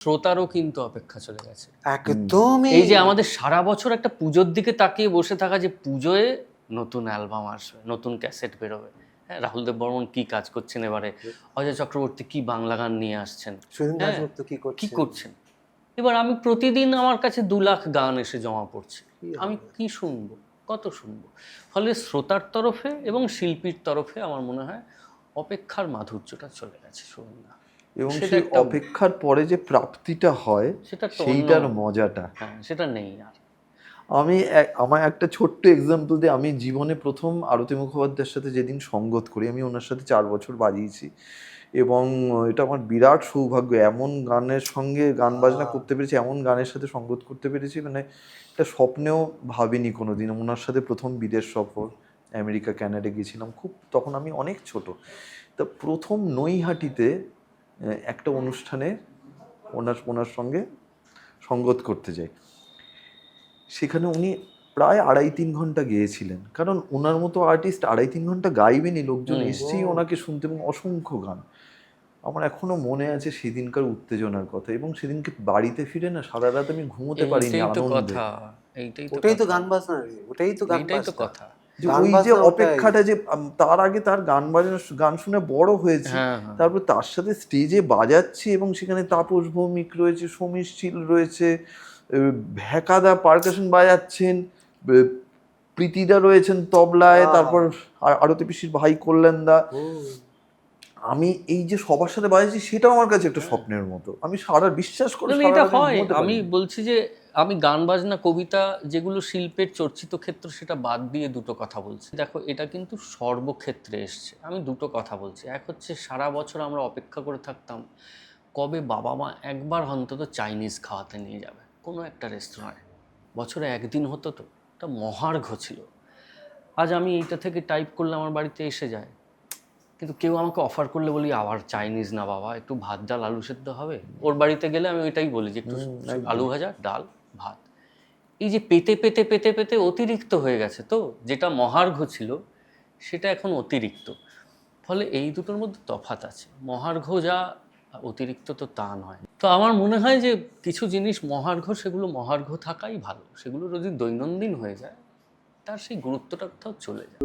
শ্রোতারও কিন্তু অপেক্ষা চলে গেছে একদমই। এই যে আমাদের সারা বছর একটা পুজোর দিকে তাকিয়ে বসে থাকা, যে পুজোয় নতুন অ্যালবাম আসবে, নতুন ক্যাসেট বেরোবে, হ্যাঁ, রাহুল দেব বর্মন কি কাজ করছেন, এবারে অজয় চক্রবর্তী কি বাংলা গান নিয়ে আসছেন, সুদিন হ্যাঁ দাশগুপ্ত কি করছেন। এবার আমি প্রতিদিন আমার কাছে 2 লাখ গান এসে জমা পড়ছে, আমি কি শুনবো, কত শুনবো। ফলে শ্রোতার তরফে এবং শিল্পীর তরফে আমার মনে হয় অপেক্ষার মাধুর্যটা চলে গেছে সুন্দর। এবং সেই অপেক্ষার পরে যে প্রাপ্তিটা হয় সেটা তো সেইটার মজাটা, হ্যাঁ সেটা নেই আর। আমার একটা ছোট্ট এক্সাম্পল দিয়ে, আমি জীবনে প্রথম আরতি মুখোপাধ্যায়ের সাথে যেদিন সঙ্গত করি, আমি ওনার সাথে 4 বছর বাজিয়েছি এবং এটা আমার বিরাট সৌভাগ্য। এমন গানের সঙ্গে গান বাজনা করতে পেরেছি, এমন গানের সাথে সঙ্গত করতে পেরেছি, মানে এটা স্বপ্নেও ভাবিনি কোনো দিন। ওনার সাথে প্রথম বিদেশ সফর, আমেরিকা কানাডা গিয়েছিলাম, খুব তখন আমি অনেক ছোট। তা প্রথম নৈহাটিতে একটা অনুষ্ঠানে ওনার সঙ্গে সঙ্গত করতে যাই। সেখানে উনি প্রায় 2.5-3 ঘন্টা গেয়েছিলেন, কারণ ওনার মতো আর্টিস্ট 2.5-3 ঘন্টা গাইবেনই, লোকজন এসছেই ওনাকে শুনতে, এবং অসংখ্য গান। আমার এখনো মনে আছে সেদিনকার উত্তেজনার কথা, এবং সেদিনকে বাড়িতে ফিরে না সারা রাত আমি ঘুমোতে পারিনি আনন্দে। ওটাই তো গান বাজনা, ওটাই তো গান এইটাই তো কথা। যে ওই যে অপেক্ষাটা, যে তার আগে তার গান বাজানো, গান শুনে বড় হয়েছে, তারপর তার সাথে স্টেজে বাজাচ্ছি, এবং সেখানে তাপস ভৌমিক রয়েছে, সমীর শীল রয়েছে, ভ্যাকাদা পারকাশন বাজাচ্ছেন, প্রীতিদা রয়েছেন তবলায়, তারপর আরতি পিসির ভাই কল্যাণদা। আমি এই যে সবার সাথে বাজাচ্ছি, সেটাও আমার কাছে একটা স্বপ্নের মতো। আমি সারা বিশ্বাস করে এটা হয়। আমি বলছি যে আমি গান বাজনা কবিতা যেগুলো শিল্পের চর্চিত ক্ষেত্র, সেটা বাদ দিয়ে দুটো কথা বলছি। দেখো, এটা কিন্তু সর্বক্ষেত্রে এসছে। আমি দুটো কথা বলছি। এক হচ্ছে, সারা বছর আমরা অপেক্ষা করে থাকতাম কবে বাবা মা একবার অন্তত চাইনিজ খাওয়াতে নিয়ে যাবে কোনো একটা রেস্তোরাঁয়। বছরে একদিন হতো, তো এটা মহার্ঘ ছিল। আজ আমি এইটা থেকে টাইপ করলে আমার বাড়িতে এসে যায়, কিন্তু কেউ আমাকে অফার করলে বলি আবার চাইনিজ না বাবা, একটু ভাত ডাল আলু সেদ্ধ হবে। ওর বাড়িতে গেলে আমি ওইটাই বলি যে একটু আলু ভাজা, ডাল, ভাত। এই যে পেতে পেতে পেতে পেতে অতিরিক্ত হয়ে গেছে, তো যেটা মহার্ঘ ছিল সেটা এখন অতিরিক্ত। ফলে এই দুটোর মধ্যে তফাৎ আছে। মহার্ঘ যা, অতিরিক্ত তো তা নয়। তো আমার মনে হয় যে কিছু জিনিস মহার্ঘ, সেগুলো মহার্ঘ থাকাই ভালো। সেগুলো যদি দৈনন্দিন হয়ে যায়, তার সেই গুরুত্বটা কোথাও চলে যায়।